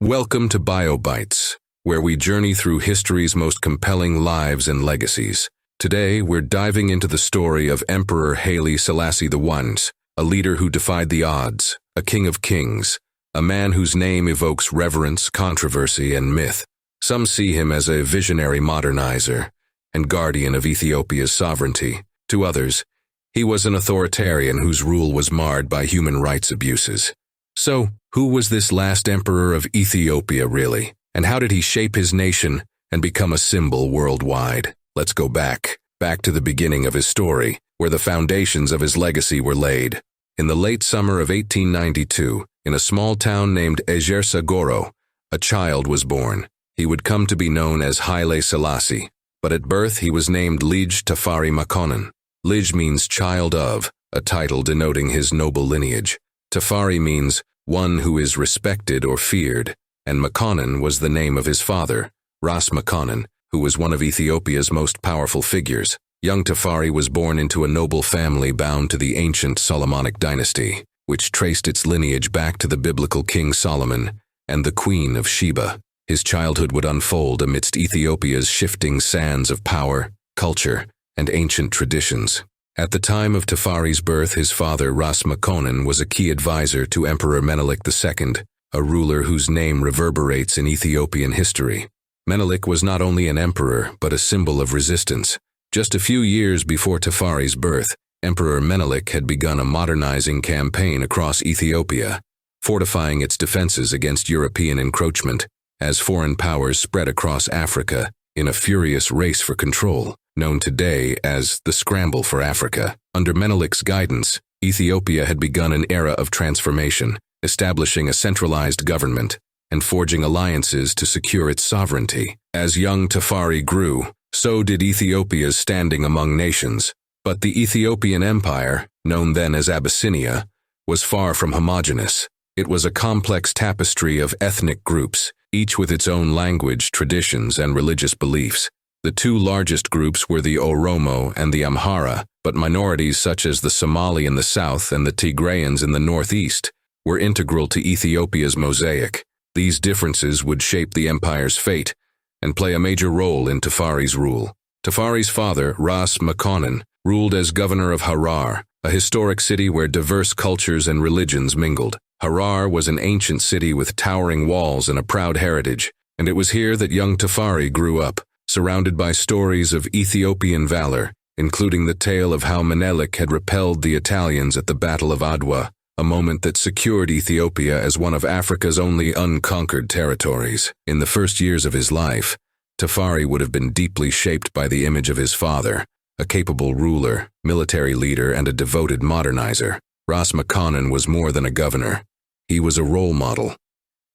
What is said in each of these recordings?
Welcome to Bio Bytes, where we journey through history's most compelling lives and legacies. Today, we're diving into the story of Emperor Haile Selassie I, a leader who defied the odds, a king of kings, a man whose name evokes reverence, controversy, and myth. Some see him as a visionary modernizer and guardian of Ethiopia's sovereignty. To others, he was an authoritarian whose rule was marred by human rights abuses. So, who was this last emperor of Ethiopia really? And how did he shape his nation and become a symbol worldwide? Let's go back to the beginning of his story, where the foundations of his legacy were laid. In the late summer of 1892, in a small town named Egersagoro, a child was born. He would come to be known as Haile Selassie, but at birth he was named Lige Tafari Makonnen. Lige means child of, a title denoting his noble lineage. Tafari means one who is respected or feared, and Makonnen was the name of his father, Ras Makonnen, who was one of Ethiopia's most powerful figures. Young Tafari was born into a noble family bound to the ancient Solomonic Dynasty, which traced its lineage back to the biblical King Solomon and the Queen of Sheba. His childhood would unfold amidst Ethiopia's shifting sands of power, culture, and ancient traditions. At the time of Tafari's birth, his father, Ras Makonnen, was a key advisor to Emperor Menelik II, a ruler whose name reverberates in Ethiopian history. Menelik was not only an emperor, but a symbol of resistance. Just a few years before Tafari's birth, Emperor Menelik had begun a modernizing campaign across Ethiopia, fortifying its defenses against European encroachment as foreign powers spread across Africa in a furious race for control, known today as the Scramble for Africa. Under Menelik's guidance, Ethiopia had begun an era of transformation, establishing a centralized government and forging alliances to secure its sovereignty. As young Tafari grew, so did Ethiopia's standing among nations. But the Ethiopian Empire, known then as Abyssinia, was far from homogeneous. It was a complex tapestry of ethnic groups, each with its own language, traditions, and religious beliefs. The two largest groups were the Oromo and the Amhara, but minorities such as the Somali in the south and the Tigrayans in the northeast were integral to Ethiopia's mosaic. These differences would shape the empire's fate and play a major role in Tafari's rule. Tafari's father, Ras Makonnen, ruled as governor of Harar, a historic city where diverse cultures and religions mingled. Harar was an ancient city with towering walls and a proud heritage, and it was here that young Tafari grew up, surrounded by stories of Ethiopian valor, including the tale of how Menelik had repelled the Italians at the Battle of Adwa, a moment that secured Ethiopia as one of Africa's only unconquered territories. In the first years of his life, Tafari would have been deeply shaped by the image of his father, a capable ruler, military leader, and a devoted modernizer. Ras Makonnen was more than a governor. He was a role model.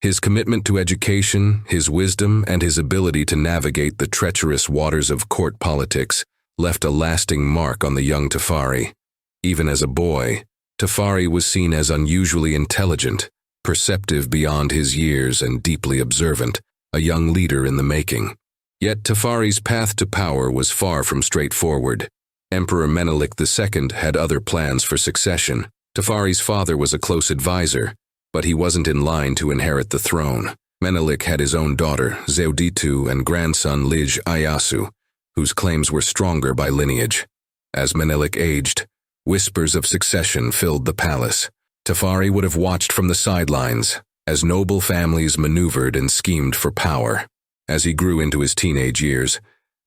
His commitment to education, his wisdom, and his ability to navigate the treacherous waters of court politics left a lasting mark on the young Tafari. Even as a boy, Tafari was seen as unusually intelligent, perceptive beyond his years, and deeply observant, a young leader in the making. Yet Tafari's path to power was far from straightforward. Emperor Menelik II had other plans for succession. Tafari's father was a close advisor, but he wasn't in line to inherit the throne. Menelik had his own daughter, Zewditu, and grandson Lige Iyasu, whose claims were stronger by lineage. As Menelik aged, whispers of succession filled the palace. Tafari would have watched from the sidelines as noble families maneuvered and schemed for power. As he grew into his teenage years,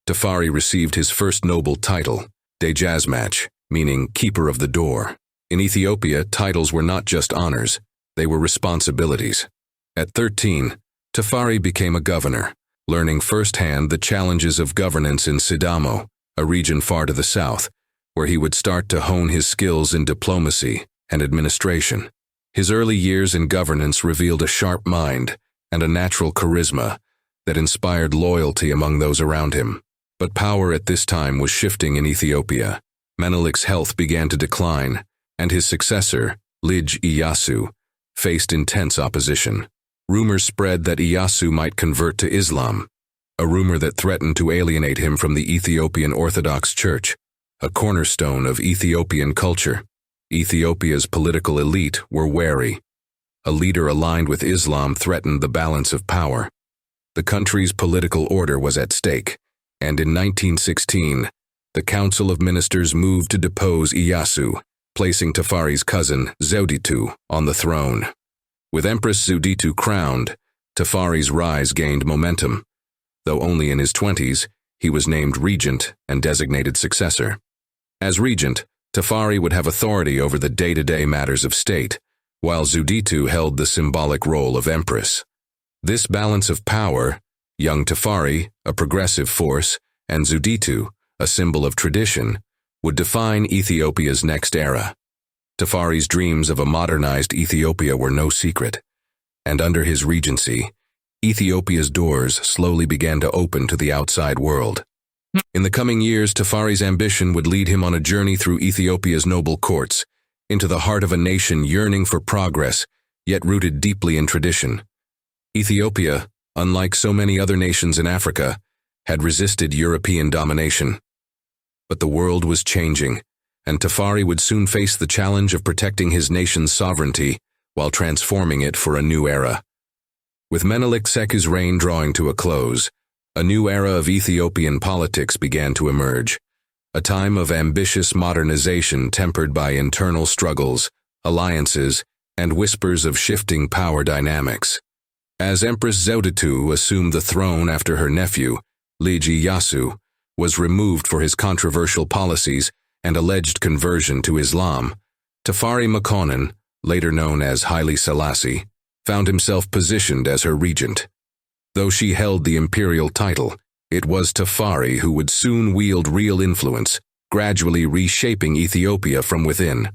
Tafari received his first noble title, Dejazmach, meaning keeper of the door. In Ethiopia, titles were not just honors, they were responsibilities. At 13, Tafari became a governor, learning firsthand the challenges of governance in Sidamo, a region far to the south, where he would start to hone his skills in diplomacy and administration. His early years in governance revealed a sharp mind and a natural charisma that inspired loyalty among those around him. But power at this time was shifting in Ethiopia. Menelik's health began to decline, and his successor, Lige Iyasu, faced intense opposition. Rumors spread that Iyasu might convert to Islam, a rumor that threatened to alienate him from the Ethiopian Orthodox Church, a cornerstone of Ethiopian culture. Ethiopia's political elite were wary. a leader aligned with Islam threatened the balance of power. The country's political order was at stake, and in 1916, the Council of Ministers moved to depose Iyyasu, placing Tafari's cousin, Zewditu, on the throne. With Empress Zewditu crowned, Tafari's rise gained momentum. Though only in his 20s, he was named regent and designated successor. As regent, Tafari would have authority over the day-to-day matters of state, while Zewditu held the symbolic role of empress. This balance of power, young Tafari, a progressive force, and Zewditu, a symbol of tradition, would define Ethiopia's next era. Tafari's dreams of a modernized Ethiopia were no secret, and under his regency, Ethiopia's doors slowly began to open to the outside world. In the coming years, Tafari's ambition would lead him on a journey through Ethiopia's noble courts, into the heart of a nation yearning for progress, yet rooted deeply in tradition. Ethiopia, unlike so many other nations in Africa, had resisted European domination. But the world was changing, and Tafari would soon face the challenge of protecting his nation's sovereignty while transforming it for a new era. With Menelik Seku's reign drawing to a close, a new era of Ethiopian politics began to emerge, a time of ambitious modernization tempered by internal struggles, alliances, and whispers of shifting power dynamics. As Empress Zewditu assumed the throne after her nephew, Lige Iyyasu, was removed for his controversial policies and alleged conversion to Islam, Tafari Makonnen, later known as Haile Selassie, found himself positioned as her regent. Though she held the imperial title, it was Tafari who would soon wield real influence, gradually reshaping Ethiopia from within.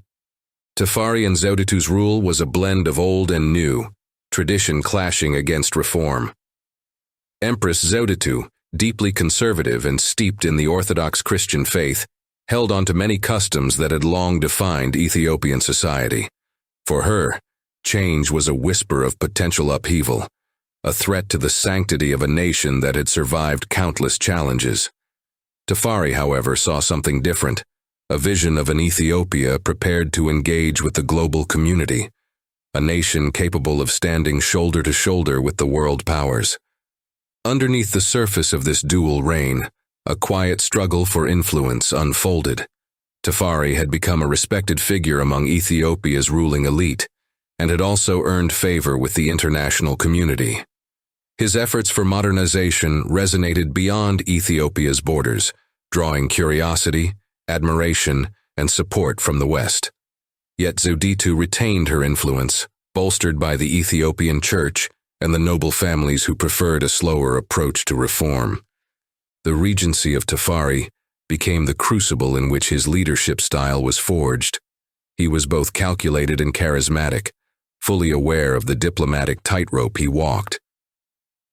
Tafari and Zewditu's rule was a blend of old and new, tradition clashing against reform. Empress Zewditu, deeply conservative and steeped in the Orthodox Christian faith, held on to many customs that had long defined Ethiopian society. For her, change was a whisper of potential upheaval, a threat to the sanctity of a nation that had survived countless challenges. Tafari, however, saw something different, a vision of an Ethiopia prepared to engage with the global community, a nation capable of standing shoulder to shoulder with the world powers. Underneath the surface of this dual reign, a quiet struggle for influence unfolded. Tafari had become a respected figure among Ethiopia's ruling elite, and had also earned favor with the international community. His efforts for modernization resonated beyond Ethiopia's borders, drawing curiosity, admiration, and support from the West. Yet Zewditu retained her influence, bolstered by the Ethiopian Church and the noble families who preferred a slower approach to reform. The regency of Tafari became the crucible in which his leadership style was forged. He was both calculated and charismatic, fully aware of the diplomatic tightrope he walked.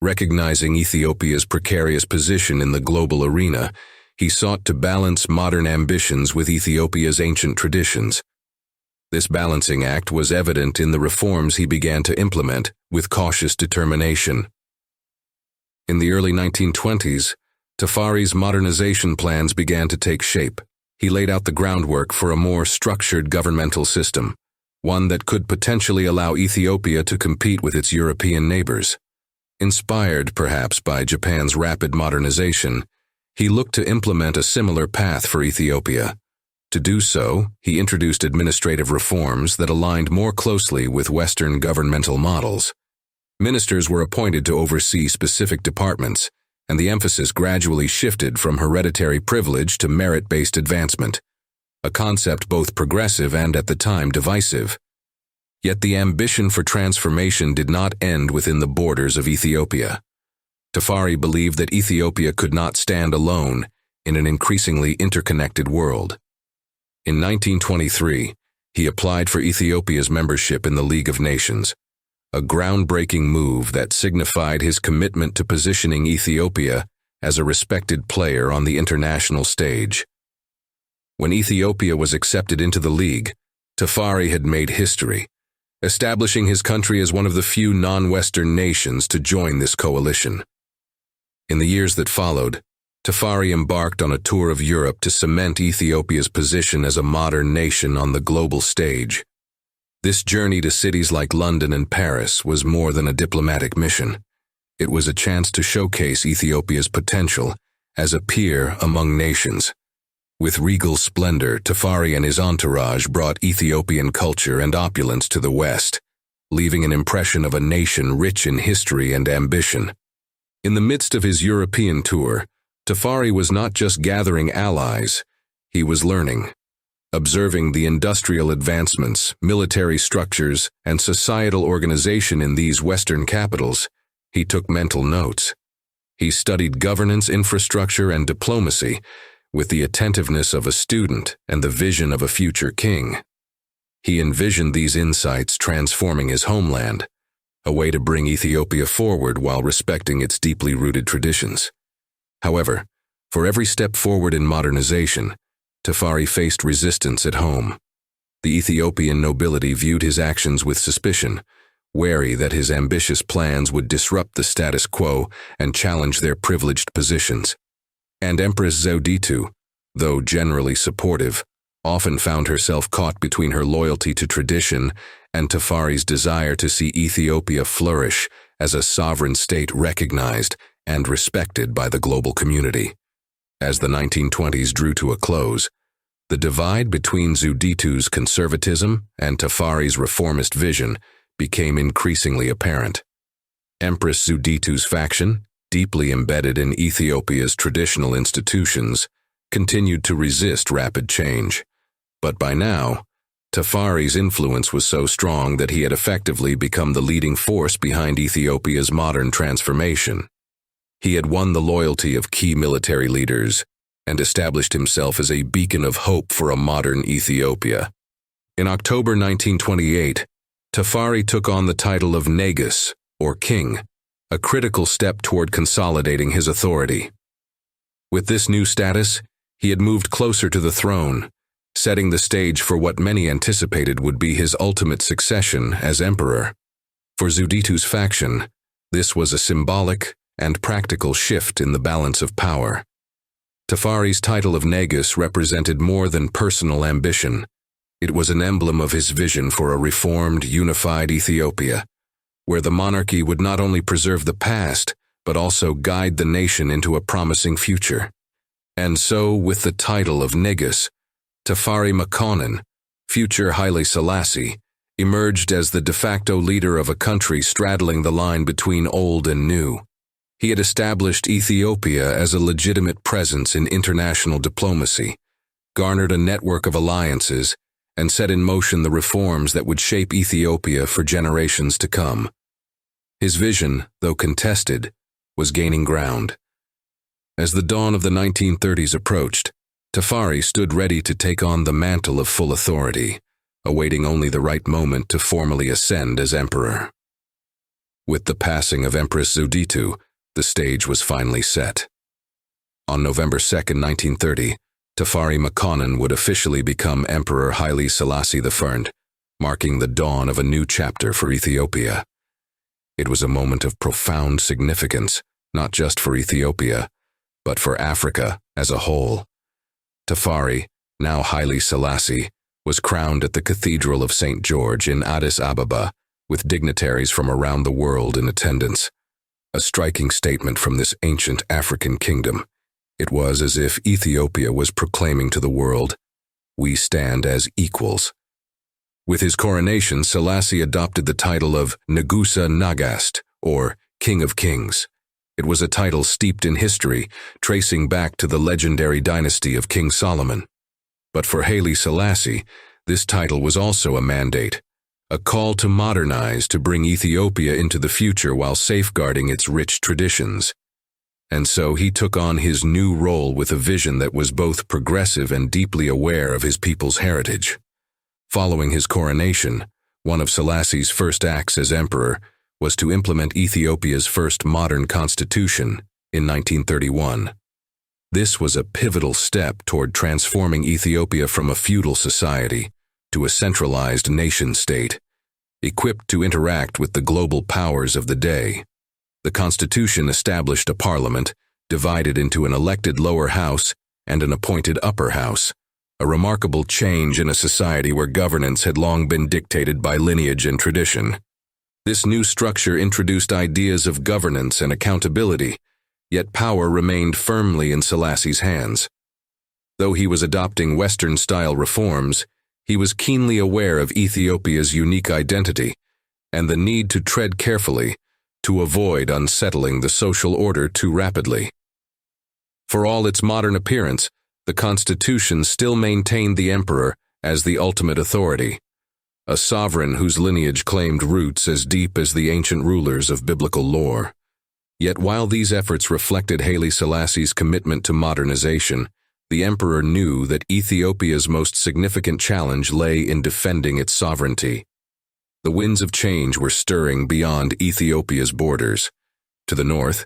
Recognizing Ethiopia's precarious position in the global arena, he sought to balance modern ambitions with Ethiopia's ancient traditions. This balancing act was evident in the reforms he began to implement with cautious determination. In the early 1920s, Tafari's modernization plans began to take shape. He laid out the groundwork for a more structured governmental system, one that could potentially allow Ethiopia to compete with its European neighbors. Inspired, perhaps, by Japan's rapid modernization, he looked to implement a similar path for Ethiopia. To do so, he introduced administrative reforms that aligned more closely with Western governmental models. Ministers were appointed to oversee specific departments, and the emphasis gradually shifted from hereditary privilege to merit-based advancement, a concept both progressive and at the time divisive. Yet the ambition for transformation did not end within the borders of Ethiopia. Tafari believed that Ethiopia could not stand alone in an increasingly interconnected world. In 1923, he applied for Ethiopia's membership in the League of Nations, a groundbreaking move that signified his commitment to positioning Ethiopia as a respected player on the international stage. When Ethiopia was accepted into the League, Tafari had made history, establishing his country as one of the few non-Western nations to join this coalition. In the years that followed, Tafari embarked on a tour of Europe to cement Ethiopia's position as a modern nation on the global stage. This journey to cities like London and Paris was more than a diplomatic mission. It was a chance to showcase Ethiopia's potential as a peer among nations. With regal splendor, Tafari and his entourage brought Ethiopian culture and opulence to the West, leaving an impression of a nation rich in history and ambition. In the midst of his European tour, Tafari was not just gathering allies, he was learning. Observing the industrial advancements, military structures, and societal organization in these Western capitals, he took mental notes. He studied governance, infrastructure, and diplomacy with the attentiveness of a student and the vision of a future king. He envisioned these insights transforming his homeland, a way to bring Ethiopia forward while respecting its deeply rooted traditions. However, for every step forward in modernization, Tafari faced resistance at home. The Ethiopian nobility viewed his actions with suspicion, wary that his ambitious plans would disrupt the status quo and challenge their privileged positions. And Empress Zewditu, though generally supportive, often found herself caught between her loyalty to tradition and Tafari's desire to see Ethiopia flourish as a sovereign state recognized and respected by the global community. As the 1920s drew to a close, the divide between Zewditu's conservatism and Tafari's reformist vision became increasingly apparent. Empress Zewditu's faction, deeply embedded in Ethiopia's traditional institutions, continued to resist rapid change. But by now, Tafari's influence was so strong that he had effectively become the leading force behind Ethiopia's modern transformation. He had won the loyalty of key military leaders and established himself as a beacon of hope for a modern Ethiopia. In October 1928, Tafari took on the title of Negus, or king, a critical step toward consolidating his authority. With this new status, he had moved closer to the throne, setting the stage for what many anticipated would be his ultimate succession as emperor. For Zewditu's faction, this was a symbolic and practical shift in the balance of power. Tafari's title of Negus represented more than personal ambition. It was an emblem of his vision for a reformed, unified Ethiopia, where the monarchy would not only preserve the past, but also guide the nation into a promising future. And so, with the title of Negus, Tafari Makonnen, future Haile Selassie, emerged as the de facto leader of a country straddling the line between old and new. He had established Ethiopia as a legitimate presence in international diplomacy, garnered a network of alliances, and set in motion the reforms that would shape Ethiopia for generations to come. His vision, though contested, was gaining ground. As the dawn of the 1930s approached, Tafari stood ready to take on the mantle of full authority, awaiting only the right moment to formally ascend as emperor. With the passing of Empress Zewditu, the stage was finally set. On November 2, 1930, Tafari Makonnen would officially become Emperor Haile Selassie I, marking the dawn of a new chapter for Ethiopia. It was a moment of profound significance, not just for Ethiopia, but for Africa as a whole. Tafari, now Haile Selassie, was crowned at the Cathedral of St. George in Addis Ababa, with dignitaries from around the world in attendance. A striking statement from this ancient African kingdom. It was as if Ethiopia was proclaiming to the world, "We stand as equals." With his coronation, Selassie adopted the title of Nagusa Nagast, or King of Kings. It was a title steeped in history, tracing back to the legendary dynasty of King Solomon. But for Haile Selassie, this title was also a mandate, a call to modernize, to bring Ethiopia into the future while safeguarding its rich traditions. And so he took on his new role with a vision that was both progressive and deeply aware of his people's heritage. Following his coronation, one of Selassie's first acts as emperor was to implement Ethiopia's first modern constitution in 1931. This was a pivotal step toward transforming Ethiopia from a feudal society to a centralized nation-state, equipped to interact with the global powers of the day. The constitution established a parliament, divided into an elected lower house and an appointed upper house, a remarkable change in a society where governance had long been dictated by lineage and tradition. This new structure introduced ideas of governance and accountability, yet power remained firmly in Selassie's hands. Though he was adopting Western-style reforms, he was keenly aware of Ethiopia's unique identity and the need to tread carefully to avoid unsettling the social order too rapidly. For all its modern appearance, the constitution still maintained the emperor as the ultimate authority, a sovereign whose lineage claimed roots as deep as the ancient rulers of biblical lore. Yet while these efforts reflected Haile Selassie's commitment to modernization, the emperor knew that Ethiopia's most significant challenge lay in defending its sovereignty. The winds of change were stirring beyond Ethiopia's borders. To the north,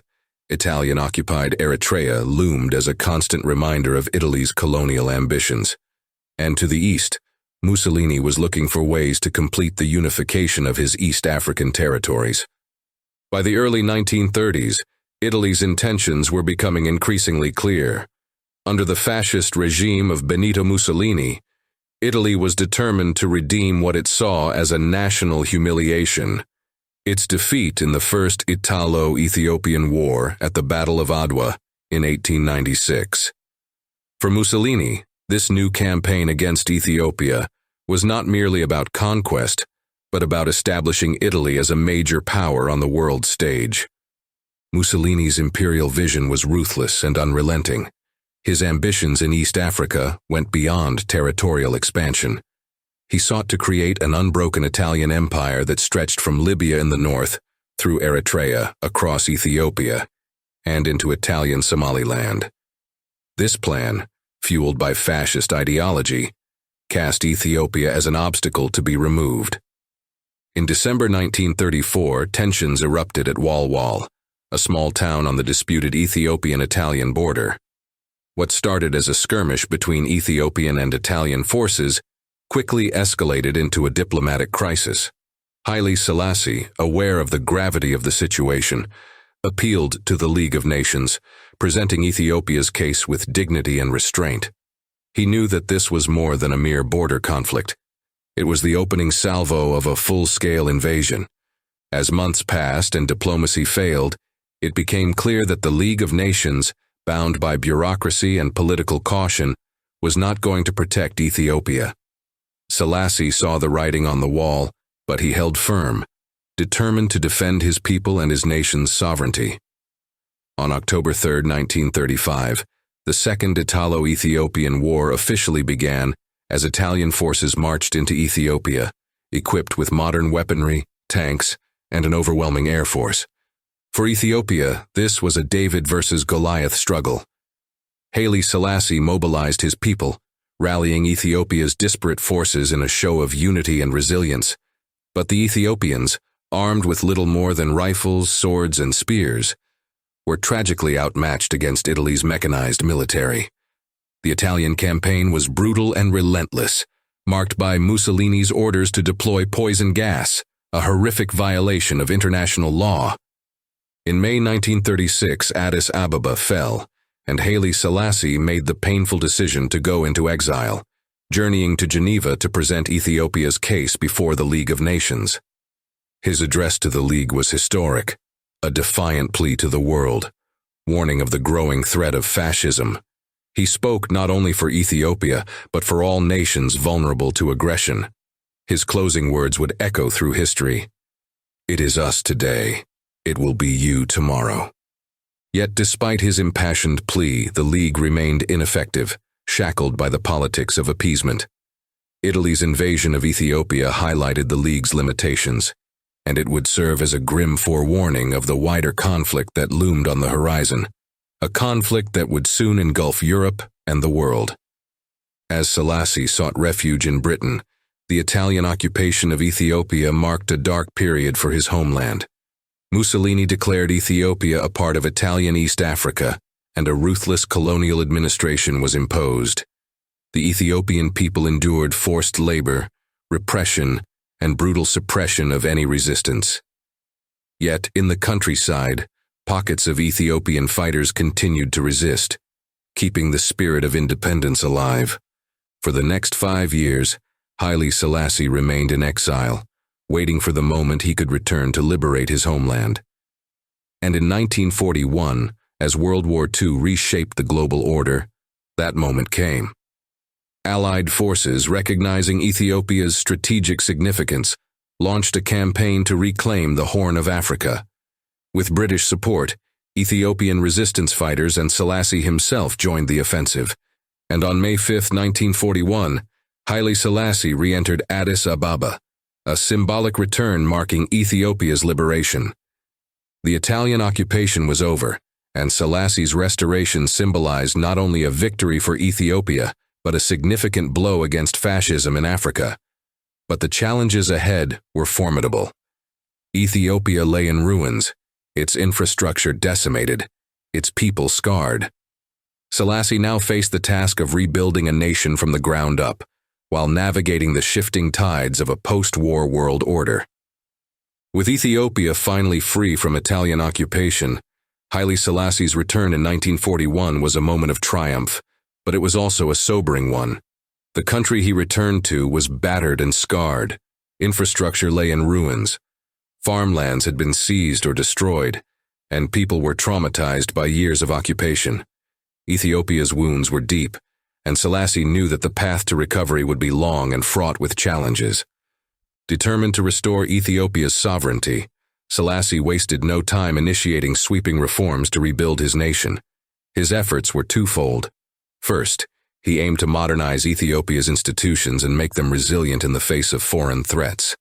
Italian-occupied Eritrea loomed as a constant reminder of Italy's colonial ambitions. And to the east, Mussolini was looking for ways to complete the unification of his East African territories. By the early 1930s, Italy's intentions were becoming increasingly clear. Under the fascist regime of Benito Mussolini, Italy was determined to redeem what it saw as a national humiliation: its defeat in the First Italo-Ethiopian War at the Battle of Adwa in 1896. For Mussolini, this new campaign against Ethiopia was not merely about conquest, but about establishing Italy as a major power on the world stage. Mussolini's imperial vision was ruthless and unrelenting. His ambitions in East Africa went beyond territorial expansion. He sought to create an unbroken Italian empire that stretched from Libya in the north, through Eritrea, across Ethiopia, and into Italian Somaliland. This plan, fueled by fascist ideology, cast Ethiopia as an obstacle to be removed. In December 1934, tensions erupted at Walwal, a small town on the disputed Ethiopian-Italian border. What started as a skirmish between Ethiopian and Italian forces quickly escalated into a diplomatic crisis. Haile Selassie, aware of the gravity of the situation, appealed to the League of Nations, presenting Ethiopia's case with dignity and restraint. He knew that this was more than a mere border conflict. It was the opening salvo of a full-scale invasion. As months passed and diplomacy failed, it became clear that the League of Nations, bound by bureaucracy and political caution, was not going to protect Ethiopia. Selassie saw the writing on the wall, but he held firm, determined to defend his people and his nation's sovereignty. On October 3, 1935, the Second Italo-Ethiopian War officially began as Italian forces marched into Ethiopia, equipped with modern weaponry, tanks, and an overwhelming air force. For Ethiopia, this was a David versus Goliath struggle. Haile Selassie mobilized his people, rallying Ethiopia's disparate forces in a show of unity and resilience. But the Ethiopians, armed with little more than rifles, swords, and spears, were tragically outmatched against Italy's mechanized military. The Italian campaign was brutal and relentless, marked by Mussolini's orders to deploy poison gas, a horrific violation of international law. In May 1936, Addis Ababa fell, and Haile Selassie made the painful decision to go into exile, journeying to Geneva to present Ethiopia's case before the League of Nations. His address to the League was historic, a defiant plea to the world, warning of the growing threat of fascism. He spoke not only for Ethiopia, but for all nations vulnerable to aggression. His closing words would echo through history. "It is us today. It will be you tomorrow." Yet despite his impassioned plea, the League remained ineffective, shackled by the politics of appeasement. Italy's invasion of Ethiopia highlighted the League's limitations, and it would serve as a grim forewarning of the wider conflict that loomed on the horizon, a conflict that would soon engulf Europe and the world. As Selassie sought refuge in Britain, the Italian occupation of Ethiopia marked a dark period for his homeland. Mussolini declared Ethiopia a part of Italian East Africa, and a ruthless colonial administration was imposed. The Ethiopian people endured forced labor, repression, and brutal suppression of any resistance. Yet, in the countryside, pockets of Ethiopian fighters continued to resist, keeping the spirit of independence alive. For the next 5 years, Haile Selassie remained in exile, waiting for the moment he could return to liberate his homeland. And in 1941, as World War II reshaped the global order, that moment came. Allied forces, recognizing Ethiopia's strategic significance, launched a campaign to reclaim the Horn of Africa. With British support, Ethiopian resistance fighters and Selassie himself joined the offensive, and on May 5, 1941, Haile Selassie re-entered Addis Ababa, a symbolic return marking Ethiopia's liberation. The Italian occupation was over, and Selassie's restoration symbolized not only a victory for Ethiopia, but a significant blow against fascism in Africa. But the challenges ahead were formidable. Ethiopia lay in ruins, its infrastructure decimated, its people scarred. Selassie now faced the task of rebuilding a nation from the ground up, while navigating the shifting tides of a post-war world order. With Ethiopia finally free from Italian occupation, Haile Selassie's return in 1941 was a moment of triumph, but it was also a sobering one. The country he returned to was battered and scarred. Infrastructure lay in ruins. Farmlands had been seized or destroyed, and people were traumatized by years of occupation. Ethiopia's wounds were deep, and Selassie knew that the path to recovery would be long and fraught with challenges. Determined to restore Ethiopia's sovereignty, Selassie wasted no time initiating sweeping reforms to rebuild his nation. His efforts were twofold. First, he aimed to modernize Ethiopia's institutions and make them resilient in the face of foreign threats.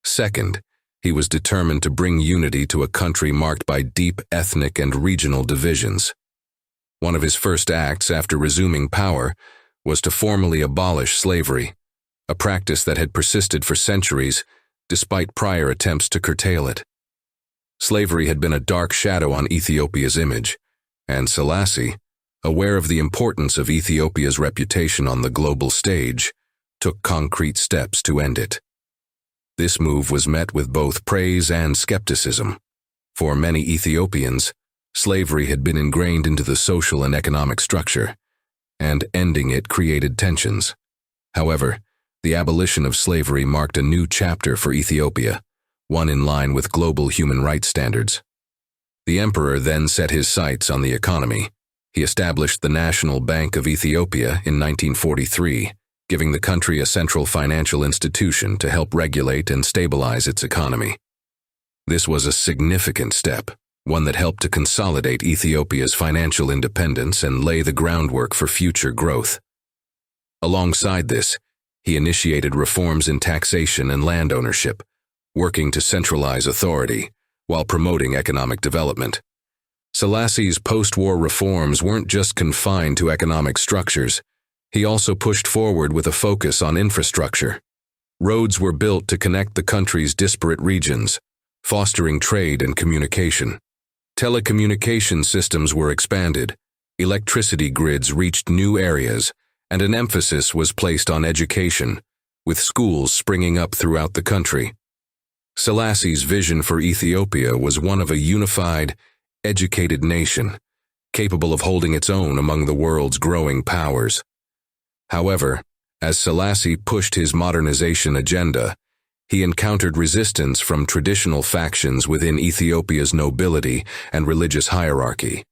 Second, he was determined to bring unity to a country marked by deep ethnic and regional divisions. One of his first acts after resuming power was to formally abolish slavery, a practice that had persisted for centuries despite prior attempts to curtail it. Slavery had been a dark shadow on Ethiopia's image, and Selassie, aware of the importance of Ethiopia's reputation on the global stage, took concrete steps to end it. This move was met with both praise and skepticism. For many Ethiopians, slavery had been ingrained into the social and economic structure, and ending it created tensions. However, the abolition of slavery marked a new chapter for Ethiopia, one in line with global human rights standards. The emperor then set his sights on the economy. He established the National Bank of Ethiopia in 1943, giving the country a central financial institution to help regulate and stabilize its economy. This was a significant step, one that helped to consolidate Ethiopia's financial independence and lay the groundwork for future growth. Alongside this, he initiated reforms in taxation and land ownership, working to centralize authority while promoting economic development. Selassie's post-war reforms weren't just confined to economic structures. He also pushed forward with a focus on infrastructure. Roads were built to connect the country's disparate regions, fostering trade and communication. Telecommunication systems were expanded, electricity grids reached new areas, and an emphasis was placed on education, with schools springing up throughout the country. Selassie's vision for Ethiopia was one of a unified, educated nation, capable of holding its own among the world's growing powers. However, as Selassie pushed his modernization agenda, he encountered resistance from traditional factions within Ethiopia's nobility and religious hierarchy.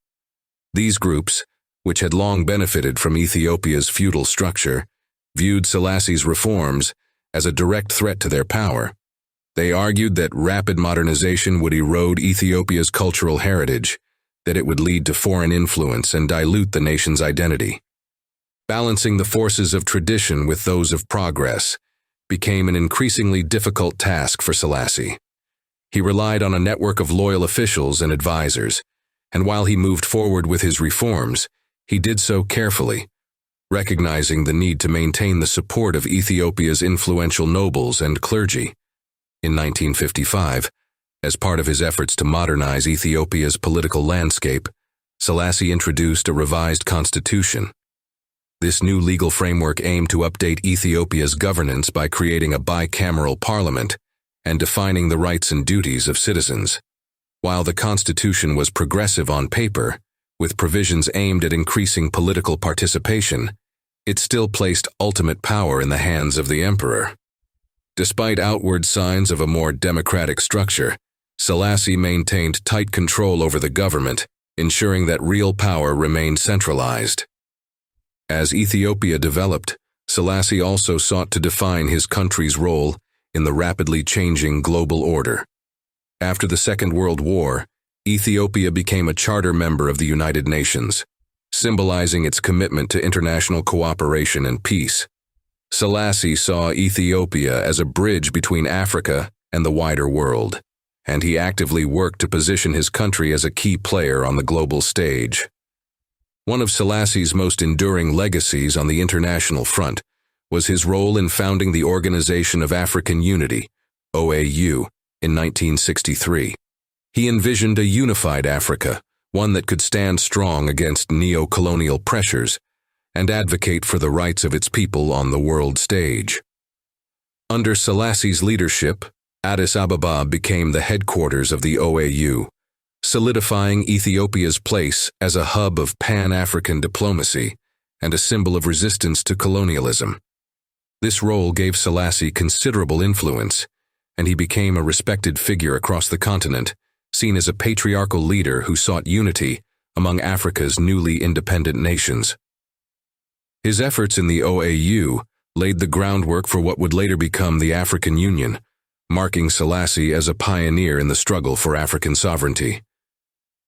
These groups, which had long benefited from Ethiopia's feudal structure, viewed Selassie's reforms as a direct threat to their power. They argued that rapid modernization would erode Ethiopia's cultural heritage, that it would lead to foreign influence and dilute the nation's identity. Balancing the forces of tradition with those of progress became an increasingly difficult task for Selassie. He relied on a network of loyal officials and advisors, and while he moved forward with his reforms, he did so carefully, recognizing the need to maintain the support of Ethiopia's influential nobles and clergy. In 1955, as part of his efforts to modernize Ethiopia's political landscape, Selassie introduced a revised constitution. This new legal framework aimed to update Ethiopia's governance by creating a bicameral parliament and defining the rights and duties of citizens. While the constitution was progressive on paper, with provisions aimed at increasing political participation, it still placed ultimate power in the hands of the emperor. Despite outward signs of a more democratic structure, Selassie maintained tight control over the government, ensuring that real power remained centralized. As Ethiopia developed, Selassie also sought to define his country's role in the rapidly changing global order. After the Second World War, Ethiopia became a charter member of the United Nations, symbolizing its commitment to international cooperation and peace. Selassie saw Ethiopia as a bridge between Africa and the wider world, and he actively worked to position his country as a key player on the global stage. One of Selassie's most enduring legacies on the international front was his role in founding the Organization of African Unity, OAU, in 1963. He envisioned a unified Africa, one that could stand strong against neo-colonial pressures and advocate for the rights of its people on the world stage. Under Selassie's leadership, Addis Ababa became the headquarters of the OAU, solidifying Ethiopia's place as a hub of Pan-African diplomacy and a symbol of resistance to colonialism. This role gave Selassie considerable influence, and he became a respected figure across the continent, seen as a patriarchal leader who sought unity among Africa's newly independent nations. His efforts in the OAU laid the groundwork for what would later become the African Union, marking Selassie as a pioneer in the struggle for African sovereignty.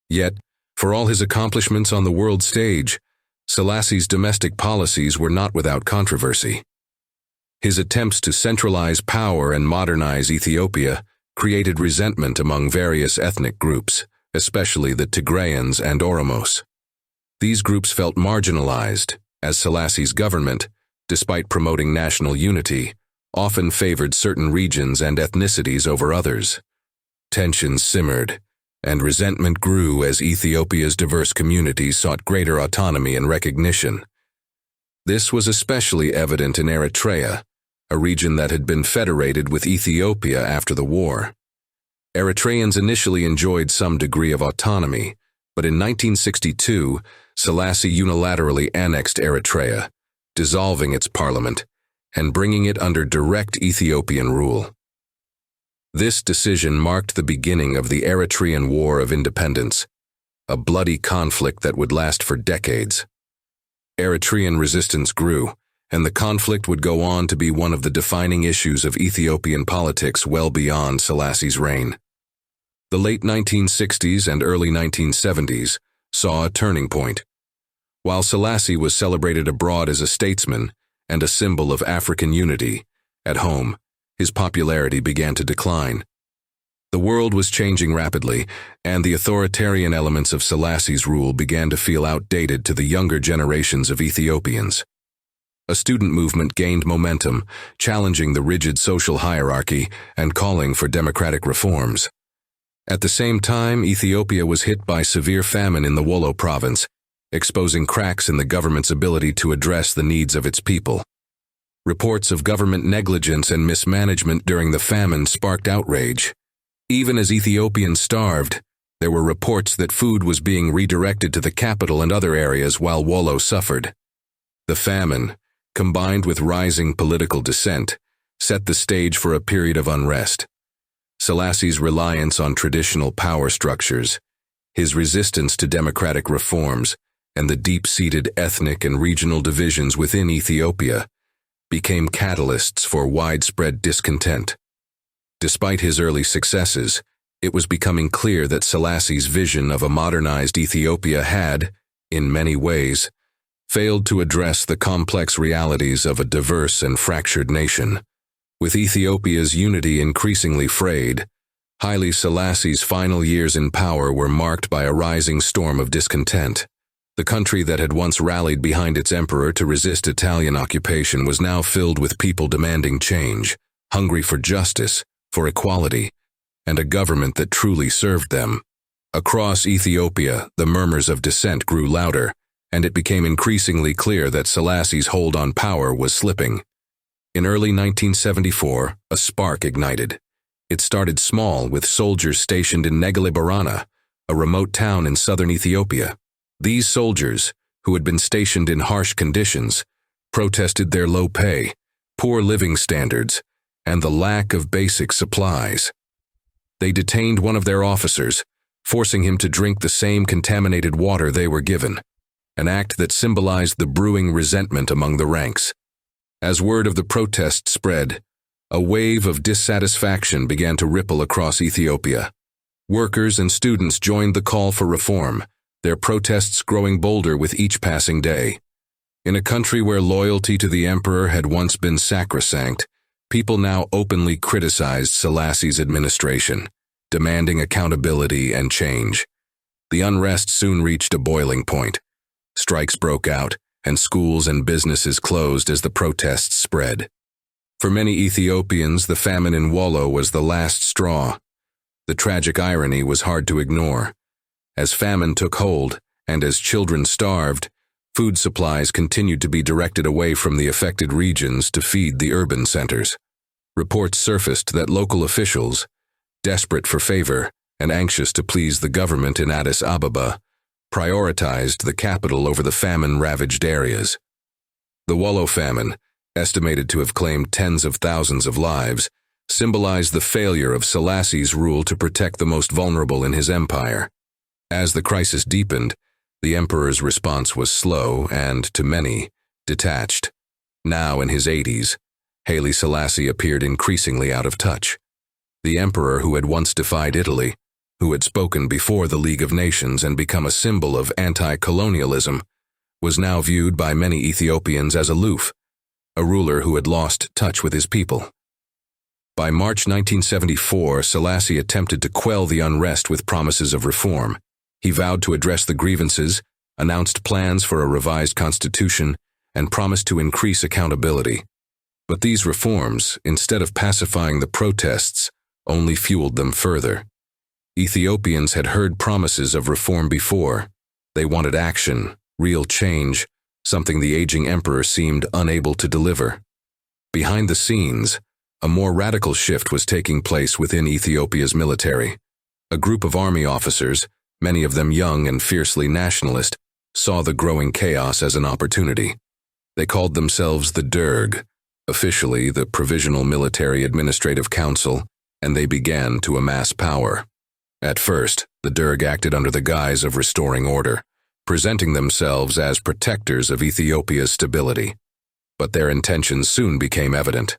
Yet, for all his accomplishments on the world stage, Selassie's domestic policies were not without controversy. His attempts to centralize power and modernize Ethiopia created resentment among various ethnic groups, especially the Tigrayans and Oromos. These groups felt marginalized, as Selassie's government, despite promoting national unity, often favored certain regions and ethnicities over others. Tensions simmered, and resentment grew as Ethiopia's diverse communities sought greater autonomy and recognition. This was especially evident in Eritrea, a region that had been federated with Ethiopia after the war. Eritreans initially enjoyed some degree of autonomy, but in 1962, Selassie unilaterally annexed Eritrea, dissolving its parliament and bringing it under direct Ethiopian rule. This decision marked the beginning of the Eritrean War of Independence, a bloody conflict that would last for decades. Eritrean resistance grew, and the conflict would go on to be one of the defining issues of Ethiopian politics well beyond Selassie's reign. The late 1960s and early 1970s saw a turning point. While Selassie was celebrated abroad as a statesman and a symbol of African unity, at home, his popularity began to decline. The world was changing rapidly, and the authoritarian elements of Selassie's rule began to feel outdated to the younger generations of Ethiopians. A student movement gained momentum, challenging the rigid social hierarchy and calling for democratic reforms. At the same time, Ethiopia was hit by severe famine in the Wollo province, exposing cracks in the government's ability to address the needs of its people. Reports of government negligence and mismanagement during the famine sparked outrage. Even as Ethiopians starved, there were reports that food was being redirected to the capital and other areas while Wollo suffered. The famine, combined with rising political dissent, set the stage for a period of unrest. Selassie's reliance on traditional power structures, his resistance to democratic reforms, and the deep-seated ethnic and regional divisions within Ethiopia became catalysts for widespread discontent. Despite his early successes, it was becoming clear that Selassie's vision of a modernized Ethiopia had, in many ways, failed to address the complex realities of a diverse and fractured nation. With Ethiopia's unity increasingly frayed, Haile Selassie's final years in power were marked by a rising storm of discontent. The country that had once rallied behind its emperor to resist Italian occupation was now filled with people demanding change, hungry for justice, for equality, and a government that truly served them. Across Ethiopia, the murmurs of dissent grew louder, and it became increasingly clear that Selassie's hold on power was slipping. In early 1974, a spark ignited. It started small, with soldiers stationed in Negele Barana, a remote town in southern Ethiopia. These soldiers, who had been stationed in harsh conditions, protested their low pay, poor living standards, and the lack of basic supplies. They detained one of their officers, forcing him to drink the same contaminated water they were given, an act that symbolized the brewing resentment among the ranks. As word of the protest spread, a wave of dissatisfaction began to ripple across Ethiopia. Workers and students joined the call for reform, their protests growing bolder with each passing day. In a country where loyalty to the emperor had once been sacrosanct, people now openly criticized Selassie's administration, demanding accountability and change. The unrest soon reached a boiling point. Strikes broke out, and schools and businesses closed as the protests spread. For many Ethiopians, the famine in Wollo was the last straw. The tragic irony was hard to ignore. As famine took hold, and as children starved, food supplies continued to be directed away from the affected regions to feed the urban centers. Reports surfaced that local officials, desperate for favor and anxious to please the government in Addis Ababa, prioritized the capital over the famine-ravaged areas. The Wollo famine, estimated to have claimed tens of thousands of lives, symbolized the failure of Selassie's rule to protect the most vulnerable in his empire. As the crisis deepened, the emperor's response was slow and, to many, detached. Now in his 80s, Haile Selassie appeared increasingly out of touch. The emperor who had once defied Italy, who had spoken before the League of Nations and become a symbol of anti-colonialism, was now viewed by many Ethiopians as aloof, a ruler who had lost touch with his people. By March 1974, Selassie attempted to quell the unrest with promises of reform. He vowed to address the grievances, announced plans for a revised constitution, and promised to increase accountability. But these reforms, instead of pacifying the protests, only fueled them further. Ethiopians had heard promises of reform before. They wanted action, real change, something the aging emperor seemed unable to deliver. Behind the scenes, a more radical shift was taking place within Ethiopia's military. A group of army officers, many of them young and fiercely nationalist, saw the growing chaos as an opportunity. They called themselves the Derg, officially the Provisional Military Administrative Council, and they began to amass power. At first, the Derg acted under the guise of restoring order, presenting themselves as protectors of Ethiopia's stability. But their intentions soon became evident.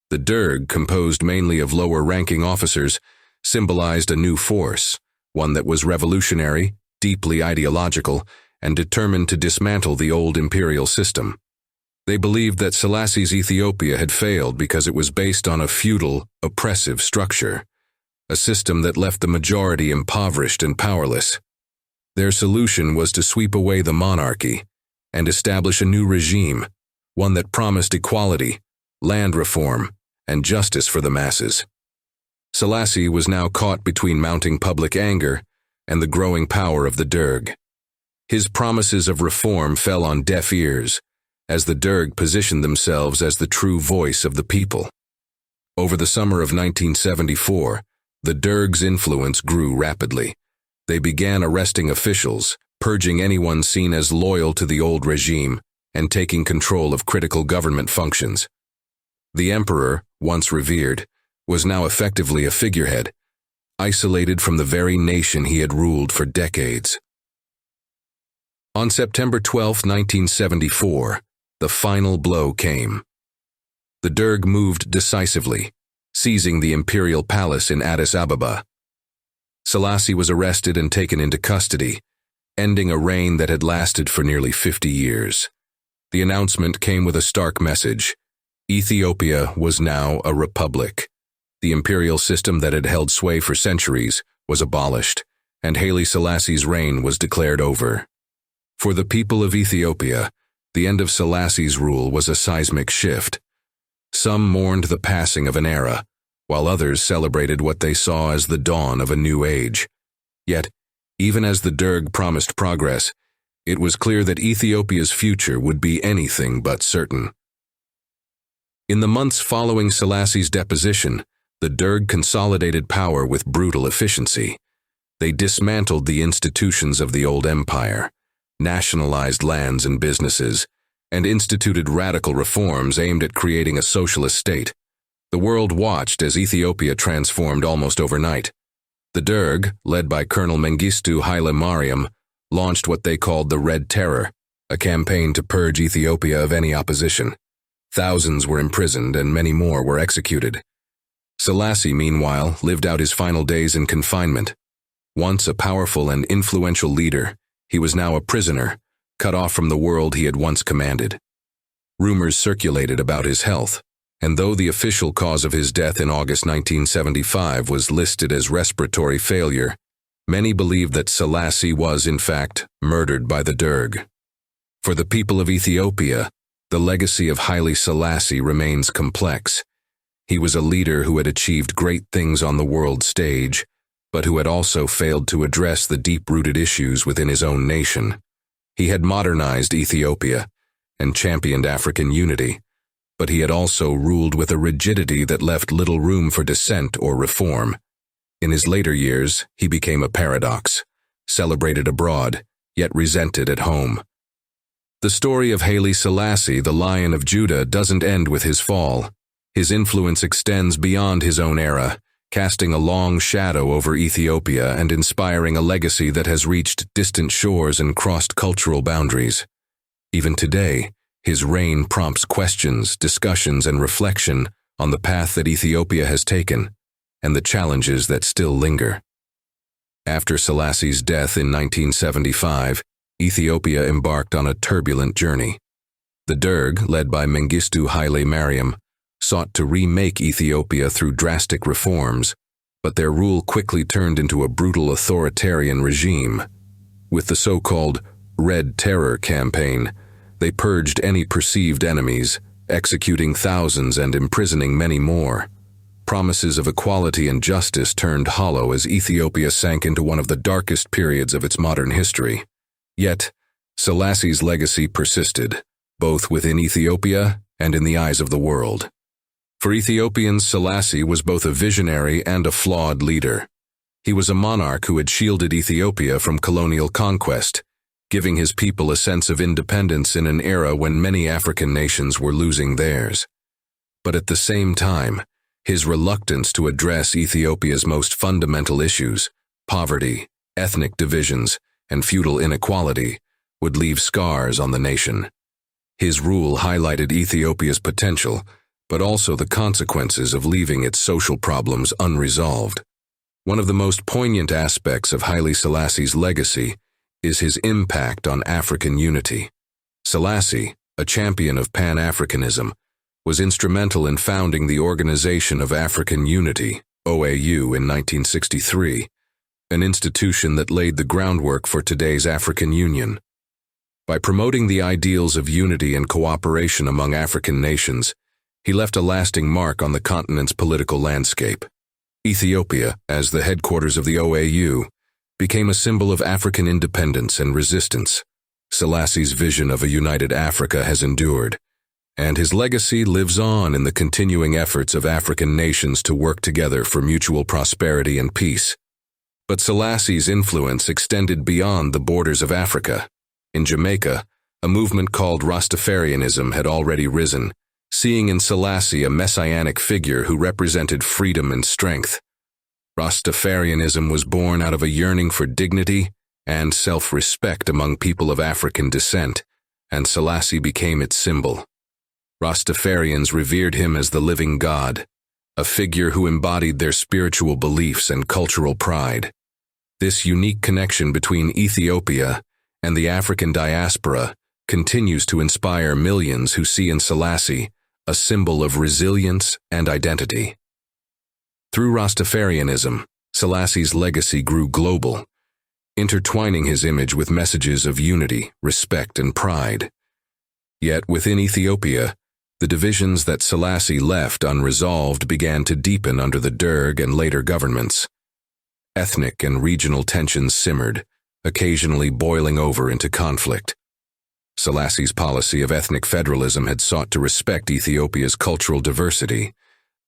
The Derg, composed mainly of lower-ranking officers, symbolized a new force, one that was revolutionary, deeply ideological, and determined to dismantle the old imperial system. They believed that Selassie's Ethiopia had failed because it was based on a feudal, oppressive structure, a system that left the majority impoverished and powerless. Their solution was to sweep away the monarchy and establish a new regime, one that promised equality, land reform, and justice for the masses. Selassie was now caught between mounting public anger and the growing power of the Derg. His promises of reform fell on deaf ears, as the Derg positioned themselves as the true voice of the people. Over the summer of 1974, the Derg's influence grew rapidly. They began arresting officials, purging anyone seen as loyal to the old regime, and taking control of critical government functions. The emperor, once revered, was now effectively a figurehead, isolated from the very nation he had ruled for decades. On September 12, 1974, the final blow came. The Derg moved decisively, seizing the imperial palace in Addis Ababa. Selassie was arrested and taken into custody, ending a reign that had lasted for nearly 50 years. The announcement came with a stark message. Ethiopia was now a republic. The imperial system that had held sway for centuries was abolished, and Haile Selassie's reign was declared over. For the people of Ethiopia, the end of Selassie's rule was a seismic shift. Some mourned the passing of an era, while others celebrated what they saw as the dawn of a new age. Yet, even as the Derg promised progress, it was clear that Ethiopia's future would be anything but certain. In the months following Selassie's deposition, the Derg consolidated power with brutal efficiency. They dismantled the institutions of the old empire, nationalized lands and businesses, and instituted radical reforms aimed at creating a socialist state. The world watched as Ethiopia transformed almost overnight. The Derg, led by Colonel Mengistu Haile Mariam, launched what they called the Red Terror, a campaign to purge Ethiopia of any opposition. Thousands were imprisoned and many more were executed. Selassie, meanwhile, lived out his final days in confinement. Once a powerful and influential leader, he was now a prisoner, cut off from the world he had once commanded. Rumors circulated about his health, and though the official cause of his death in August 1975 was listed as respiratory failure, many believed that Selassie was, in fact, murdered by the Derg. For the people of Ethiopia, the legacy of Haile Selassie remains complex. He was a leader who had achieved great things on the world stage, but who had also failed to address the deep-rooted issues within his own nation. He had modernized Ethiopia and championed African unity, but he had also ruled with a rigidity that left little room for dissent or reform. In his later years, he became a paradox, celebrated abroad, yet resented at home. The story of Haile Selassie, the Lion of Judah, doesn't end with his fall. His influence extends beyond his own era, casting a long shadow over Ethiopia and inspiring a legacy that has reached distant shores and crossed cultural boundaries. Even today, his reign prompts questions, discussions, and reflection on the path that Ethiopia has taken and the challenges that still linger. After Selassie's death in 1975, Ethiopia embarked on a turbulent journey. The Derg, led by Mengistu Haile Mariam, sought to remake Ethiopia through drastic reforms, but their rule quickly turned into a brutal authoritarian regime. With the so-called Red Terror campaign, they purged any perceived enemies, executing thousands and imprisoning many more. Promises of equality and justice turned hollow as Ethiopia sank into one of the darkest periods of its modern history. Yet, Selassie's legacy persisted, both within Ethiopia and in the eyes of the world. For Ethiopians, Selassie was both a visionary and a flawed leader. He was a monarch who had shielded Ethiopia from colonial conquest, giving his people a sense of independence in an era when many African nations were losing theirs. But at the same time, his reluctance to address Ethiopia's most fundamental issues, poverty, ethnic divisions, and feudal inequality, would leave scars on the nation. His rule highlighted Ethiopia's potential, but also the consequences of leaving its social problems unresolved. One of the most poignant aspects of Haile Selassie's legacy is his impact on African unity. Selassie, a champion of Pan-Africanism, was instrumental in founding the Organization of African Unity, OAU, in 1963, an institution that laid the groundwork for today's African Union. By promoting the ideals of unity and cooperation among African nations, he left a lasting mark on the continent's political landscape. Ethiopia, as the headquarters of the OAU, became a symbol of African independence and resistance. Selassie's vision of a united Africa has endured, and his legacy lives on in the continuing efforts of African nations to work together for mutual prosperity and peace. But Selassie's influence extended beyond the borders of Africa. In Jamaica, a movement called Rastafarianism had already risen, seeing in Selassie a messianic figure who represented freedom and strength. Rastafarianism was born out of a yearning for dignity and self-respect among people of African descent, and Selassie became its symbol. Rastafarians revered him as the living God, a figure who embodied their spiritual beliefs and cultural pride. This unique connection between Ethiopia and the African diaspora continues to inspire millions who see in Selassie a symbol of resilience and identity. Through Rastafarianism, Selassie's legacy grew global, intertwining his image with messages of unity, respect, and pride. Yet within Ethiopia, the divisions that Selassie left unresolved began to deepen under the Derg and later governments. Ethnic and regional tensions simmered, occasionally boiling over into conflict. Selassie's policy of ethnic federalism had sought to respect Ethiopia's cultural diversity,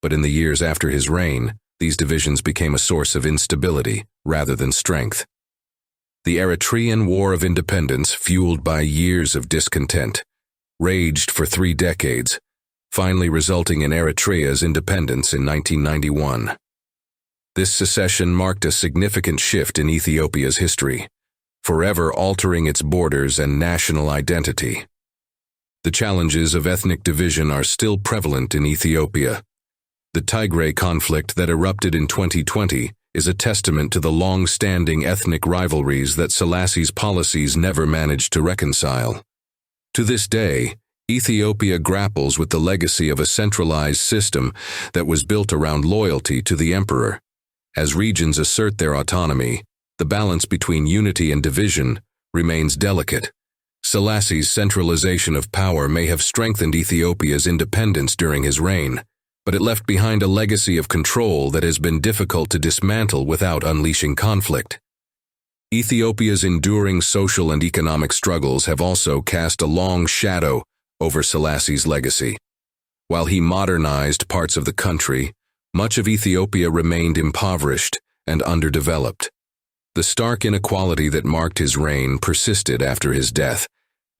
but in the years after his reign, these divisions became a source of instability rather than strength. The Eritrean War of Independence, fueled by years of discontent, raged for 3 decades, finally resulting in Eritrea's independence in 1991. This secession marked a significant shift in Ethiopia's history, forever altering its borders and national identity. The challenges of ethnic division are still prevalent in Ethiopia. The Tigray conflict that erupted in 2020 is a testament to the long-standing ethnic rivalries that Selassie's policies never managed to reconcile. To this day, Ethiopia grapples with the legacy of a centralized system that was built around loyalty to the emperor. As regions assert their autonomy, the balance between unity and division remains delicate. Selassie's centralization of power may have strengthened Ethiopia's independence during his reign, but it left behind a legacy of control that has been difficult to dismantle without unleashing conflict. Ethiopia's enduring social and economic struggles have also cast a long shadow over Selassie's legacy. While he modernized parts of the country, much of Ethiopia remained impoverished and underdeveloped. The stark inequality that marked his reign persisted after his death,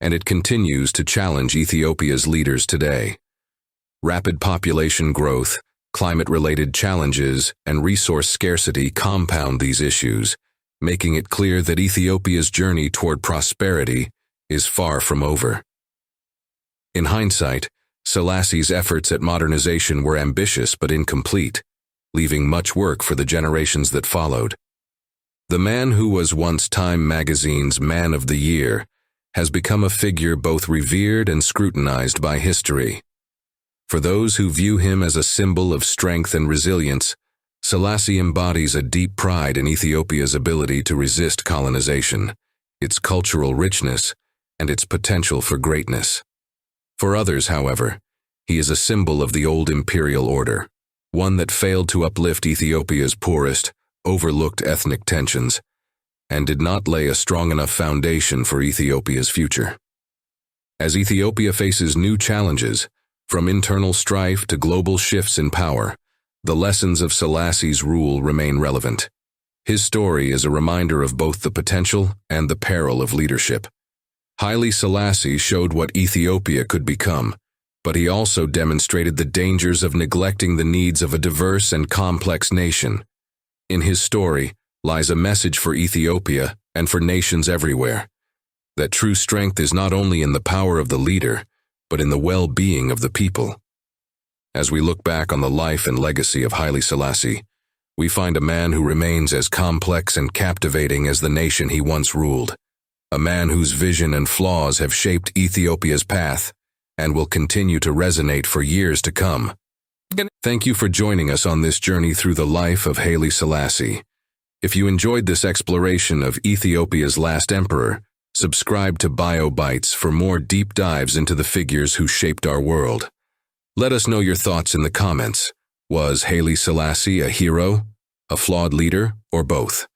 and it continues to challenge Ethiopia's leaders today. Rapid population growth, climate-related challenges, and resource scarcity compound these issues, making it clear that Ethiopia's journey toward prosperity is far from over. In hindsight, Selassie's efforts at modernization were ambitious but incomplete, leaving much work for the generations that followed. The man who was once Time magazine's Man of the Year has become a figure both revered and scrutinized by history. For those who view him as a symbol of strength and resilience, Selassie embodies a deep pride in Ethiopia's ability to resist colonization, its cultural richness, and its potential for greatness. For others, however, he is a symbol of the old imperial order, one that failed to uplift Ethiopia's poorest, overlooked ethnic tensions, and did not lay a strong enough foundation for Ethiopia's future. As Ethiopia faces new challenges, from internal strife to global shifts in power, the lessons of Selassie's rule remain relevant. His story is a reminder of both the potential and the peril of leadership. Haile Selassie showed what Ethiopia could become, but he also demonstrated the dangers of neglecting the needs of a diverse and complex nation. In his story lies a message for Ethiopia and for nations everywhere, that true strength is not only in the power of the leader, but in the well-being of the people. As we look back on the life and legacy of Haile Selassie, we find a man who remains as complex and captivating as the nation he once ruled. A man whose vision and flaws have shaped Ethiopia's path and will continue to resonate for years to come. Thank you for joining us on this journey through the life of Haile Selassie. If you enjoyed this exploration of Ethiopia's last emperor, subscribe to Bio Bytes for more deep dives into the figures who shaped our world. Let us know your thoughts in the comments. Was Haile Selassie a hero, a flawed leader, or both?